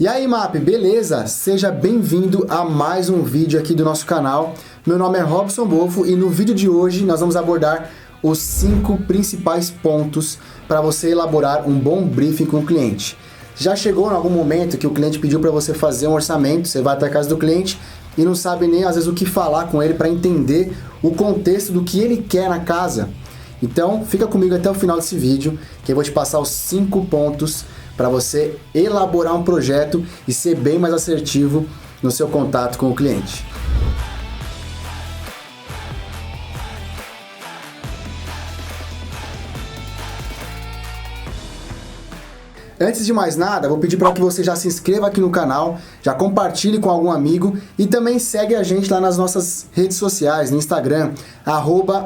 E aí, MAP, beleza? Seja bem-vindo a mais um vídeo aqui do nosso canal. Meu nome é Robson Bofo e no vídeo de hoje nós vamos abordar os 5 principais pontos para você elaborar um bom briefing com o cliente. Já chegou em algum momento que o cliente pediu para você fazer um orçamento, você vai até a casa do cliente e não sabe nem às vezes o que falar com ele para entender o contexto do que ele quer na casa? Então fica comigo até o final desse vídeo que eu vou te passar os 5 pontos para você elaborar um projeto e ser bem mais assertivo no seu contato com o cliente. Antes de mais nada, vou pedir para que você já se inscreva aqui no canal, já compartilhe com algum amigo e também segue a gente lá nas nossas redes sociais, no Instagram,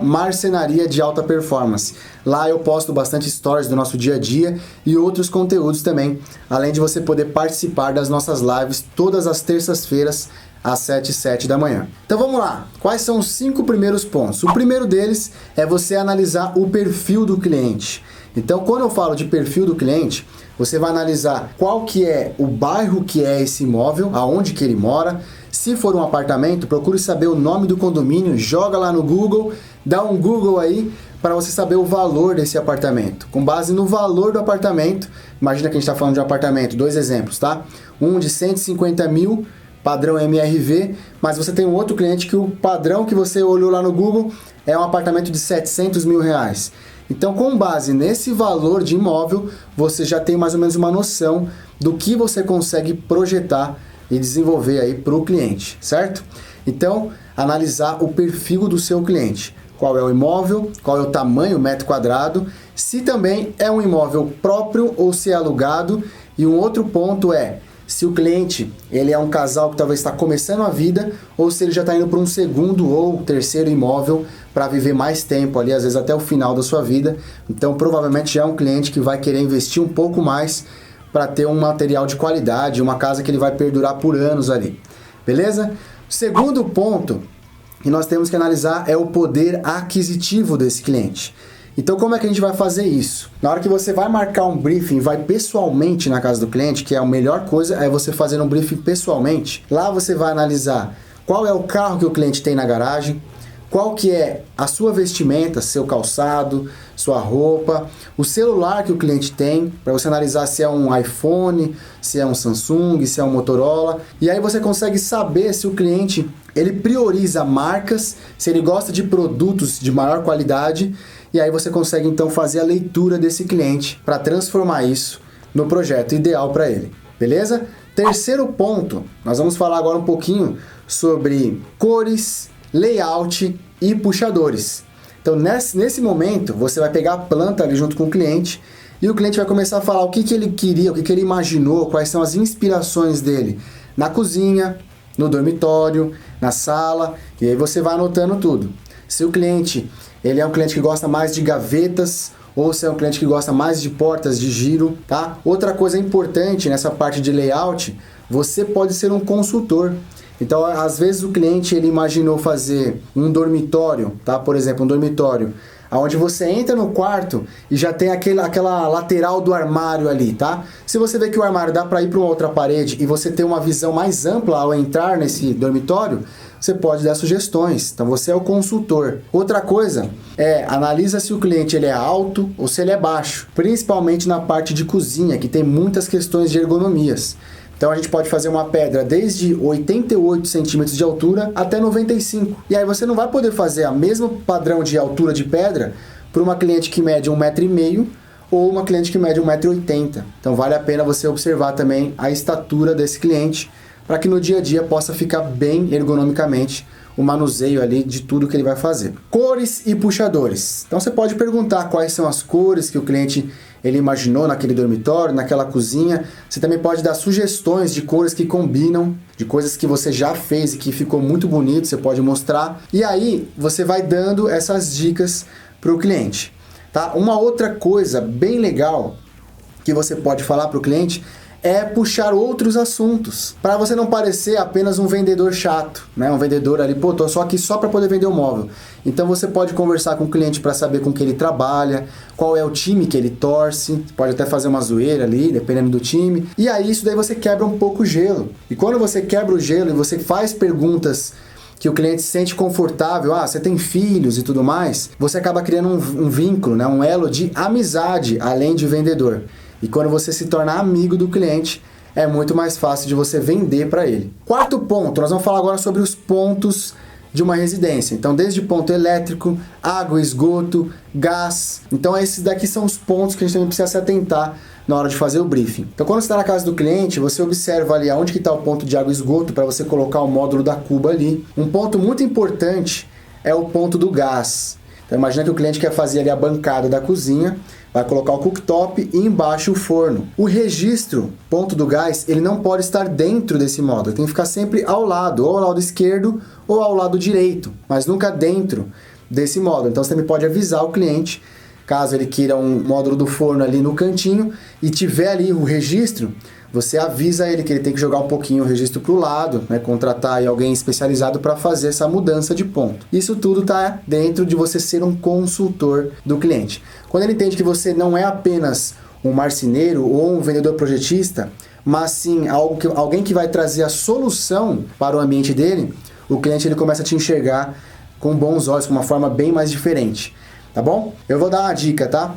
@marcenaria de alta performance. Lá eu posto bastante stories do nosso dia a dia e outros conteúdos também, além de você poder participar das nossas lives todas as terças-feiras, às 7 e 7 da manhã. Então vamos lá, quais são os 5 primeiros pontos? O primeiro deles é você analisar o perfil do cliente. Então quando eu falo de perfil do cliente, você vai analisar qual que é o bairro que é esse imóvel, aonde que ele mora. Se for um apartamento, procure saber o nome do condomínio, joga lá no Google, dá um Google aí para você saber o valor desse apartamento. Com base no valor do apartamento, imagina que a gente está falando de um apartamento, 2 exemplos, tá? Um de 150 mil, padrão MRV, mas você tem um outro cliente que o padrão que você olhou lá no Google é um apartamento de 700 mil reais. Então, com base nesse valor de imóvel, você já tem mais ou menos uma noção do que você consegue projetar e desenvolver aí para o cliente, certo? Então, analisar o perfil do seu cliente. Qual é o imóvel, qual é o tamanho, metro quadrado, se também é um imóvel próprio ou se é alugado. E um outro ponto é se o cliente ele é um casal que talvez está começando a vida ou se ele já está indo para um segundo ou terceiro imóvel para viver mais tempo ali, às vezes até o final da sua vida. Então provavelmente já é um cliente que vai querer investir um pouco mais para ter um material de qualidade, uma casa que ele vai perdurar por anos ali. Beleza? O segundo ponto que nós temos que analisar é o poder aquisitivo desse cliente. Então como é que a gente vai fazer isso? Na hora que você vai marcar um briefing, vai pessoalmente na casa do cliente, que é a melhor coisa é você fazer um briefing pessoalmente. Lá você vai analisar qual é o carro que o cliente tem na garagem, qual que é a sua vestimenta, seu calçado, sua roupa, o celular que o cliente tem, para você analisar se é um iPhone, se é um Samsung, se é um Motorola. E aí você consegue saber se o cliente ele prioriza marcas, se ele gosta de produtos de maior qualidade. E aí você consegue então fazer a leitura desse cliente para transformar isso no projeto ideal para ele, beleza? Terceiro ponto, nós vamos falar agora um pouquinho sobre cores, layout e puxadores. Então nesse momento você vai pegar a planta ali junto com o cliente e o cliente vai começar a falar o que ele queria, o que ele imaginou, quais são as inspirações dele na cozinha, no dormitório, na sala, e aí você vai anotando tudo. Se o cliente ele é um cliente que gosta mais de gavetas ou se é um cliente que gosta mais de portas de giro, tá? Outra coisa importante nessa parte de layout, você pode ser um consultor. Então, às vezes o cliente ele imaginou fazer um dormitório, tá? Por exemplo, um dormitório onde você entra no quarto e já tem aquela lateral do armário ali, tá? Se você vê que o armário dá para ir para uma outra parede e você tem uma visão mais ampla ao entrar nesse dormitório, você pode dar sugestões. Então você é o consultor. Outra coisa é analisa se o cliente ele é alto ou se ele é baixo, principalmente na parte de cozinha, que tem muitas questões de ergonomias. Então a gente pode fazer uma pedra desde 88 centímetros de altura até 95. E aí você não vai poder fazer o mesmo padrão de altura de pedra para uma cliente que mede 1,5 m ou uma cliente que mede 1,80 m. Então vale a pena você observar também a estatura desse cliente para que no dia a dia possa ficar bem ergonomicamente o manuseio ali de tudo que ele vai fazer. Cores e puxadores. Então você pode perguntar quais são as cores que o cliente ele imaginou naquele dormitório, naquela cozinha. Você também pode dar sugestões de cores que combinam, de coisas que você já fez e que ficou muito bonito, você pode mostrar. E aí você vai dando essas dicas para o cliente. Tá? Uma outra coisa bem legal que você pode falar para o cliente é puxar outros assuntos, para você não parecer apenas um vendedor chato, né? Um vendedor ali, pô, tô só aqui só para poder vender o móvel. Então você pode conversar com o cliente para saber com que ele trabalha, qual é o time que ele torce, pode até fazer uma zoeira ali, dependendo do time. E aí isso daí você quebra um pouco o gelo. E quando você quebra o gelo e você faz perguntas que o cliente se sente confortável, você tem filhos e tudo mais, você acaba criando um vínculo, né? Um elo de amizade além de vendedor. E quando você se torna amigo do cliente, é muito mais fácil de você vender para ele. Quarto ponto, nós vamos falar agora sobre os pontos de uma residência. Então, desde ponto elétrico, água, esgoto, gás. Então, esses daqui são os pontos que a gente também precisa se atentar na hora de fazer o briefing. Então, quando você está na casa do cliente, você observa ali aonde que está o ponto de água e esgoto para você colocar o módulo da cuba ali. Um ponto muito importante é o ponto do gás. Então, imagina que o cliente quer fazer ali a bancada da cozinha, vai colocar o cooktop e embaixo o forno. O registro, ponto do gás, ele não pode estar dentro desse módulo, tem que ficar sempre ao lado, ou ao lado esquerdo ou ao lado direito, mas nunca dentro desse módulo. Então você também pode avisar o cliente, caso ele queira um módulo do forno ali no cantinho e tiver ali o registro, você avisa ele que ele tem que jogar um pouquinho o registro para o lado, né, contratar aí alguém especializado para fazer essa mudança de ponto. Isso tudo está dentro de você ser um consultor do cliente. Quando ele entende que você não é apenas um marceneiro ou um vendedor projetista, mas sim alguém que vai trazer a solução para o ambiente dele, o cliente ele começa a te enxergar com bons olhos, com uma forma bem mais diferente. Tá bom? Eu vou dar uma dica, tá?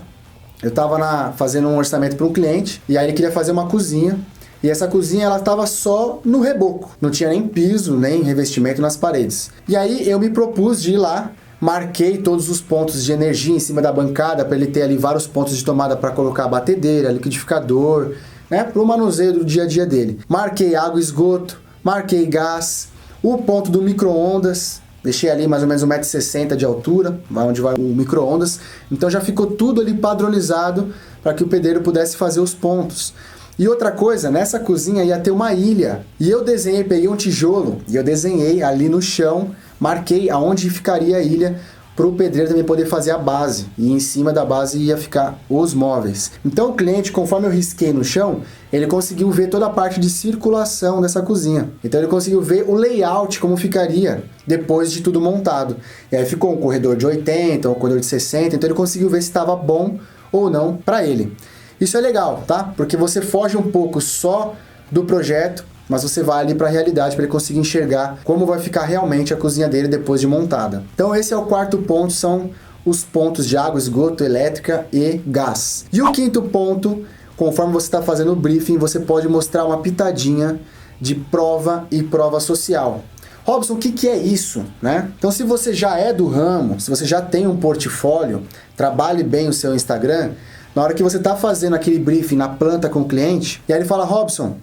Eu estava fazendo um orçamento para um cliente e aí ele queria fazer uma cozinha e essa cozinha ela estava só no reboco, não tinha nem piso, nem revestimento nas paredes. E aí eu me propus de ir lá, marquei todos os pontos de energia em cima da bancada para ele ter ali vários pontos de tomada para colocar a batedeira, liquidificador, né, para o manuseio do dia a dia dele. Marquei água e esgoto, marquei gás, o ponto do micro-ondas. Deixei ali mais ou menos 1,60 m de altura, onde vai o micro-ondas. Então já ficou tudo ali padronizado para que o pedreiro pudesse fazer os pontos. E outra coisa, nessa cozinha ia ter uma ilha. E eu desenhei, peguei um tijolo e eu desenhei ali no chão, marquei aonde ficaria a ilha para o pedreiro também poder fazer a base. E em cima da base ia ficar os móveis. Então o cliente, conforme eu risquei no chão, ele conseguiu ver toda a parte de circulação dessa cozinha. Então ele conseguiu ver o layout, como ficaria depois de tudo montado. E aí ficou um corredor de 80, um corredor de 60, então ele conseguiu ver se estava bom ou não para ele. Isso é legal, tá? Porque você foge um pouco só do projeto, mas você vai ali para a realidade para ele conseguir enxergar como vai ficar realmente a cozinha dele depois de montada. Então esse é o quarto ponto, são os pontos de água, esgoto, elétrica e gás. E o quinto ponto, conforme você está fazendo o briefing, você pode mostrar uma pitadinha de prova e prova social. Robson, o que é isso, né? Então se você já é do ramo, se você já tem um portfólio, trabalhe bem o seu Instagram, na hora que você está fazendo aquele briefing na planta com o cliente, e aí ele fala, Robson,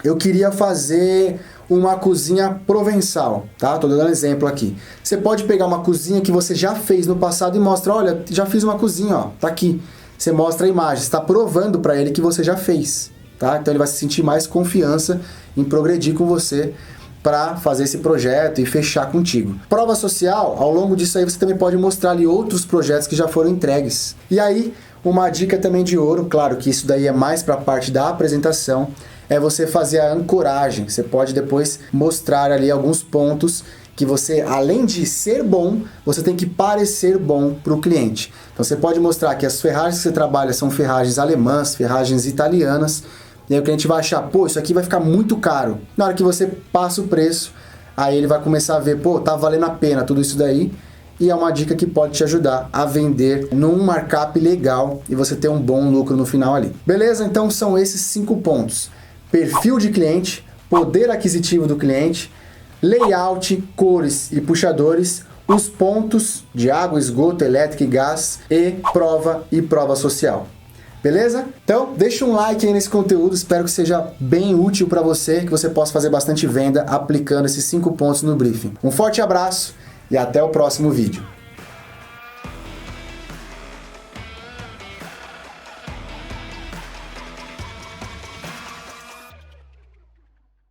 eu queria fazer uma cozinha provençal, tá? Tô dando um exemplo aqui. Você pode pegar uma cozinha que você já fez no passado e mostra, olha, já fiz uma cozinha, ó, tá aqui. Você mostra a imagem, está provando para ele que você já fez, tá? Então ele vai se sentir mais confiança em progredir com você para fazer esse projeto e fechar contigo. Prova social, ao longo disso aí você também pode mostrar ali outros projetos que já foram entregues. E aí, uma dica também de ouro, claro que isso daí é mais para a parte da apresentação, é você fazer a ancoragem. Você pode depois mostrar ali alguns pontos que você, além de ser bom, você tem que parecer bom para o cliente. Então você pode mostrar que as ferragens que você trabalha são ferragens alemãs, ferragens italianas, e aí o cliente vai achar, pô, isso aqui vai ficar muito caro. Na hora que você passa o preço, aí ele vai começar a ver, pô, tá valendo a pena tudo isso daí, e é uma dica que pode te ajudar a vender num markup legal e você ter um bom lucro no final ali. Beleza? Então são esses 5 pontos. Perfil de cliente, poder aquisitivo do cliente, layout, cores e puxadores, os pontos de água, esgoto, elétrica e gás e prova social. Beleza? Então, deixa um like aí nesse conteúdo, espero que seja bem útil para você, que você possa fazer bastante venda aplicando esses 5 pontos no briefing. Um forte abraço e até o próximo vídeo.